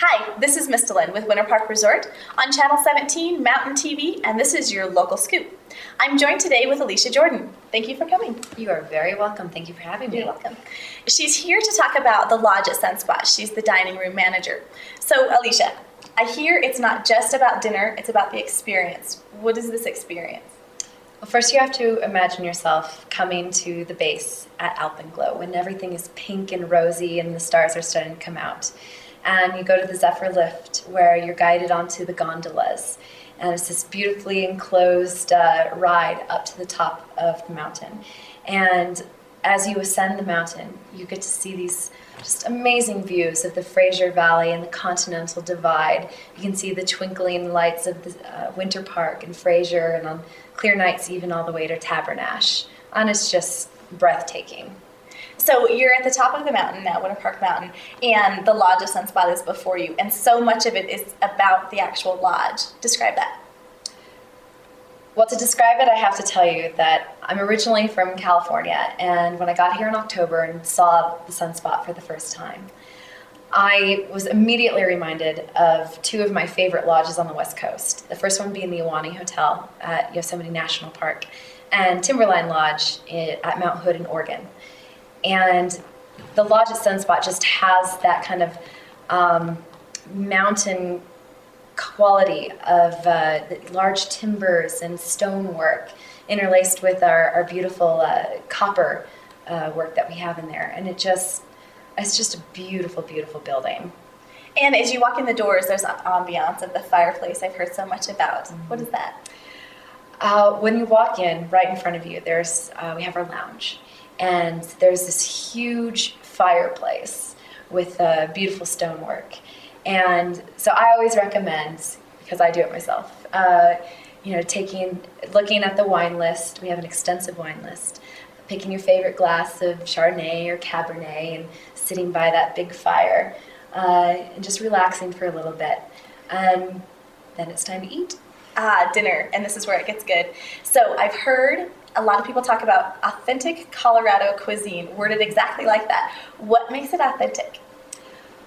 Hi, this is Miss Lynn with Winter Park Resort on Channel 17 Mountain TV, and this is your local scoop. I'm joined today with Alicia Jordan. Thank you for coming. You are very welcome. Thank you for having me. You're welcome. She's here to talk about the lodge at Sunspot. She's the dining room manager. So, Alicia, I hear it's not just about dinner, it's about the experience. What is this experience? Well, first you have to imagine yourself coming to the base at Alpenglow when everything is pink and rosy and the stars are starting to come out. And you go to the Zephyr lift where you're guided onto the gondolas. And it's this beautifully enclosed ride up to the top of the mountain. And as you ascend the mountain, you get to see these just amazing views of the Fraser Valley and the Continental Divide. You can see the twinkling lights of the Winter Park and Fraser, and on clear nights even all the way to Tabernash. And it's just breathtaking. So you're at the top of the mountain now, Winter Park Mountain, and the Lodge of Sunspot is before you, and so much of it is about the actual lodge. Describe that. Well, to describe it, I have to tell you that I'm originally from California, and when I got here in October and saw the Sunspot for the first time, I was immediately reminded of two of my favorite lodges on the West Coast. The first one being the Ahwahnee Hotel at Yosemite National Park, and Timberline Lodge at Mount Hood in Oregon. And the Lodge at Sunspot just has that kind of mountain quality of large timbers and stonework interlaced with our beautiful copper work that we have in there. And it's just a beautiful, beautiful building. And as you walk in the doors, there's an ambiance of the fireplace I've heard so much about. Mm-hmm. What is that? When you walk in, right in front of you, we have our lounge. And there's this huge fireplace with beautiful stonework. And so I always recommend, because I do it myself, looking at the wine list. We have an extensive wine list. Picking your favorite glass of Chardonnay or Cabernet and sitting by that big fire and just relaxing for a little bit. And then it's time to eat. Dinner, and this is where it gets good. So I've heard a lot of people talk about authentic Colorado cuisine, worded exactly like that. What makes it authentic?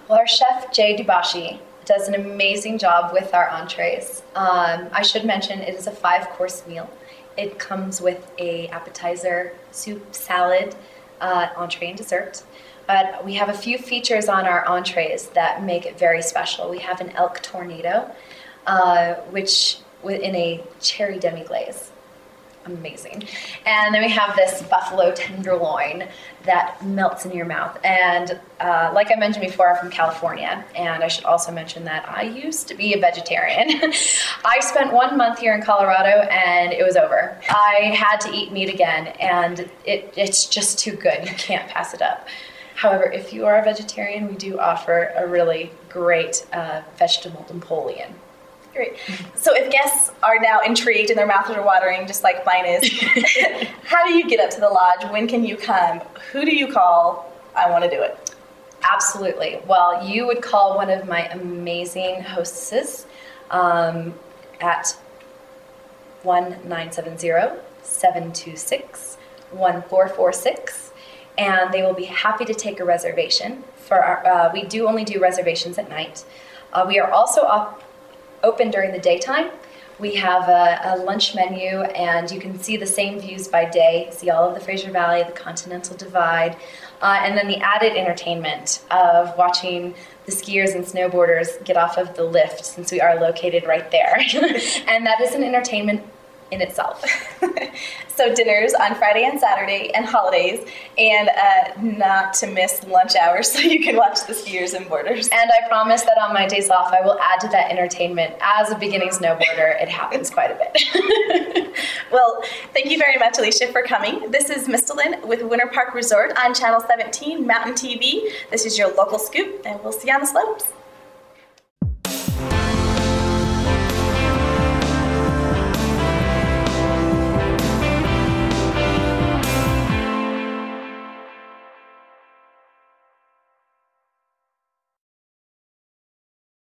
Well, our chef, Jay Dubashi, does an amazing job with our entrees. I should mention it is a 5-course meal. It comes with an appetizer, soup, salad, entree, and dessert. But we have a few features on our entrees that make it very special. We have an elk tornado, which in a cherry demi-glaze. Amazing. And then we have this buffalo tenderloin that melts in your mouth. And like I mentioned before, I'm from California, and I should also mention that I used to be a vegetarian. I spent 1 month here in Colorado, and it was over. I had to eat meat again, and it's just too good. You can't pass it up. However, if you are a vegetarian, we do offer a really great vegetable Napoleon. Great. So if guests are now intrigued and their mouths are watering just like mine is, how do you get up to the lodge? When can you come? Who do you call? I want to do it. Absolutely. Well, you would call one of my amazing hostesses at 1-970-726-1446, and they will be happy to take a reservation. We do only do reservations at night. We are also open during the daytime. We have a lunch menu, and you can see the same views by day, see all of the Fraser Valley, the Continental Divide, and then the added entertainment of watching the skiers and snowboarders get off of the lift, since we are located right there. And that is an entertainment in itself. So dinners on Friday and Saturday and holidays, and not to miss lunch hours so you can watch the skiers and boarders. And I promise that on my days off, I will add to that entertainment. As a beginning snowboarder, it happens quite a bit. Well, thank you very much, Alicia, for coming. This is Miss Lynn with Winter Park Resort on Channel 17 Mountain TV. This is your local scoop, and we'll see you on the slopes.